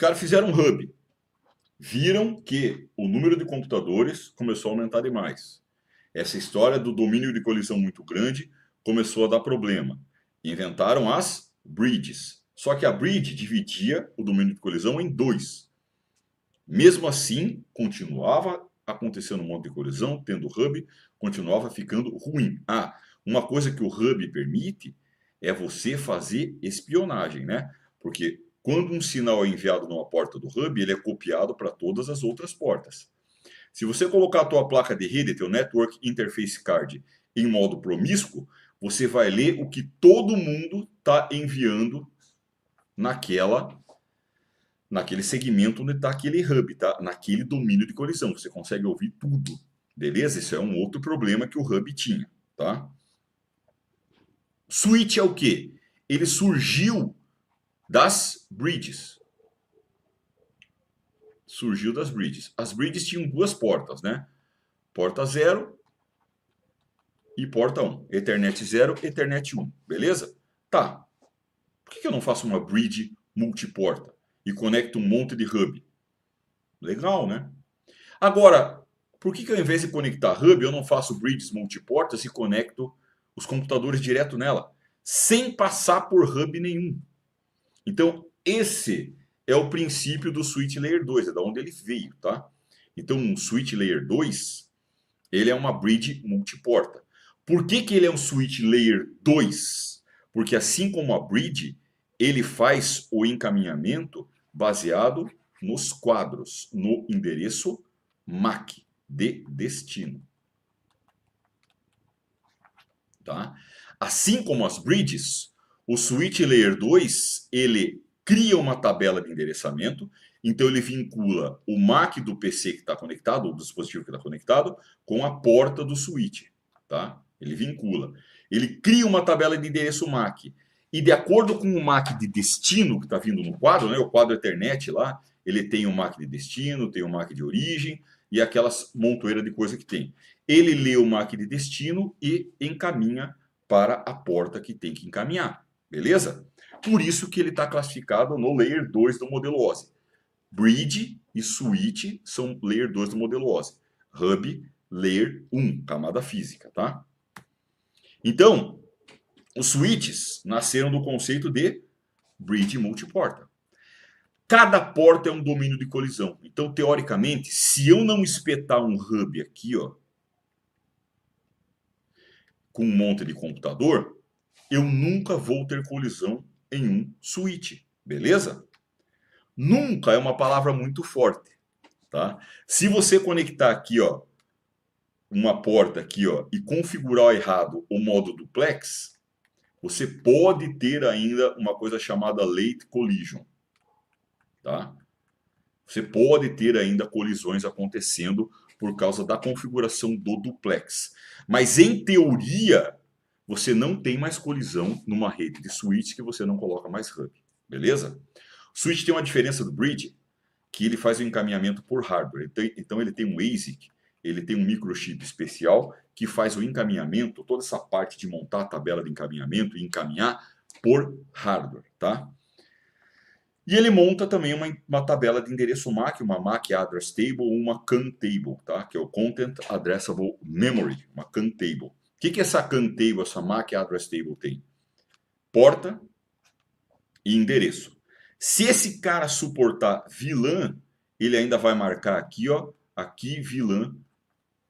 caras fizeram um hub. Viram que o número de computadores começou a aumentar demais. Essa história do domínio de colisão muito grande começou a dar problema. Inventaram as bridges. Só que a bridge dividia o domínio de colisão em dois. Mesmo assim, continuava acontecendo um monte de colisão, tendo hub, continuava ficando ruim. Ah, uma coisa que o hub permite é você fazer espionagem, né? Porque quando um sinal é enviado numa porta do hub, ele é copiado para todas as outras portas. Se você colocar a tua placa de rede, teu Network Interface Card, em modo promíscuo, você vai ler o que todo mundo está enviando naquele segmento onde está aquele hub, tá? Naquele domínio de colisão. Você consegue ouvir tudo, beleza? Isso é um outro problema que o hub tinha, tá? Switch é o quê? Ele surgiu das bridges. Surgiu das bridges. As bridges tinham duas portas, né? Porta 0 e porta 1. Ethernet 0, Ethernet 1. Beleza? Tá. Por que eu não faço uma bridge multiporta e conecto um monte de hub? Legal, né? Agora, por que ao invés de conectar hub, eu não faço bridges multiportas e conecto os computadores direto nela, sem passar por hub nenhum? Então, esse é o princípio do Switch Layer 2, é da onde ele veio, tá? Então, um Switch Layer 2, ele é uma bridge multiporta. Por que ele é um Switch Layer 2? Porque assim como a bridge, ele faz o encaminhamento baseado nos quadros, no endereço MAC de destino. Tá? Assim como as bridges, o Switch Layer 2, ele cria uma tabela de endereçamento, então ele vincula o MAC do PC que está conectado, ou do dispositivo que está conectado, com a porta do switch. Tá? Ele vincula. Ele cria uma tabela de endereço MAC. E de acordo com o MAC de destino que está vindo no quadro, né, o quadro Ethernet lá, ele tem o MAC de destino, tem o MAC de origem e aquelas montoeiras de coisa que tem. Ele lê o MAC de destino e encaminha para a porta que tem que encaminhar. Beleza? Por isso que ele está classificado no Layer 2 do modelo OSI. Bridge e Switch são Layer 2 do modelo OSI. Hub, Layer 1, camada física, tá? Então, os switches nasceram do conceito de bridge multiporta. Cada porta é um domínio de colisão. Então, teoricamente, se eu não espetar um hub aqui, ó, com um monte de computador, eu nunca vou ter colisão em um switch, beleza? Nunca é uma palavra muito forte, tá? Se você conectar aqui, ó, uma porta aqui, ó, e configurar errado o modo duplex, você pode ter ainda uma coisa chamada late collision, tá? Você pode ter ainda colisões acontecendo por causa da configuração do duplex. Mas em teoria, você não tem mais colisão numa rede de switch que você não coloca mais hub, beleza? O switch tem uma diferença do bridge, que ele faz o encaminhamento por hardware. Então ele tem um ASIC, ele tem um microchip especial que faz o encaminhamento, toda essa parte de montar a tabela de encaminhamento e encaminhar por hardware, tá? E ele monta também uma tabela de endereço MAC, uma MAC Address Table ou uma CAN Table, tá? Que é o Content Addressable Memory, uma CAN Table. O que essa CAN Table, essa MAC Address Table tem? Porta e endereço. Se esse cara suportar VLAN, ele ainda vai marcar aqui, ó, aqui VLAN,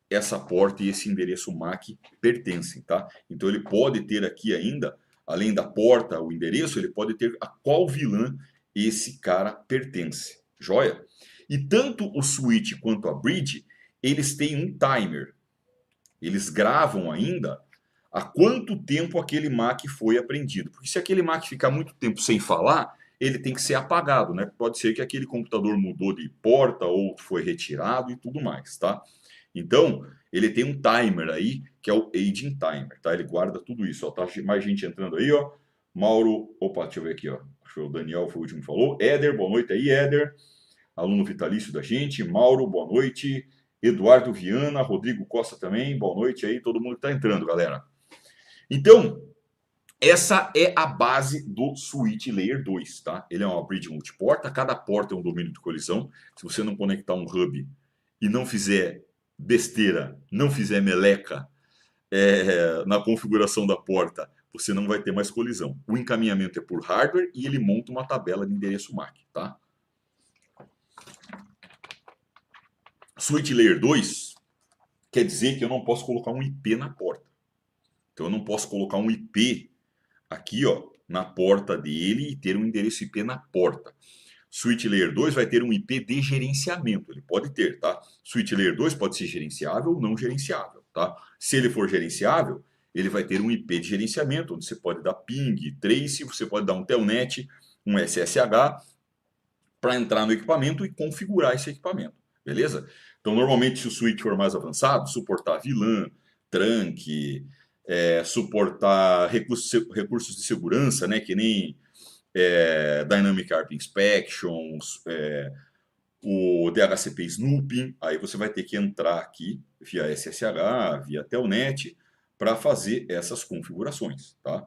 essa porta e esse endereço MAC pertencem, tá? Então ele pode ter aqui ainda, além da porta, o endereço, ele pode ter a qual VLAN esse cara pertence, joia? E tanto o switch quanto a bridge, eles têm um timer. Eles gravam ainda há quanto tempo aquele MAC foi aprendido. Porque se aquele MAC ficar muito tempo sem falar, ele tem que ser apagado, né? Pode ser que aquele computador mudou de porta ou foi retirado e tudo mais, tá? Então, ele tem um timer aí, que é o aging timer, tá? Ele guarda tudo isso, ó. Tá mais gente entrando aí, ó. Mauro, opa, deixa eu ver aqui, ó. Acho que o Daniel foi o último que falou. Éder, boa noite aí, Éder. Aluno vitalício da gente. Mauro, boa noite. Eduardo Viana, Rodrigo Costa também, boa noite aí. Todo mundo que tá entrando, galera. Então, Essa é a base do Switch Layer 2, tá? Ele é uma bridge multiporta, cada porta é um domínio de colisão. Se você não conectar um hub e não fizer besteira, não fizer meleca na configuração da porta, você não vai ter mais colisão. O encaminhamento é por hardware e ele monta uma tabela de endereço MAC, tá? Switch Layer 2 quer dizer que eu não posso colocar um IP na porta. Então eu não posso colocar um IP aqui, ó, na porta dele e ter um endereço IP na porta. Switch Layer 2 vai ter um IP de gerenciamento, ele pode ter, tá? Switch Layer 2 pode ser gerenciável ou não gerenciável, tá? Se ele for gerenciável, ele vai ter um IP de gerenciamento, onde você pode dar ping, trace, você pode dar um telnet, um SSH, para entrar no equipamento e configurar esse equipamento, beleza? Então, normalmente, se o switch for mais avançado, suportar VLAN, trunk, suportar recursos de segurança, né, que nem Dynamic ARP Inspections, o DHCP Snooping, aí você vai ter que entrar aqui via SSH, via Telnet, para fazer essas configurações, tá?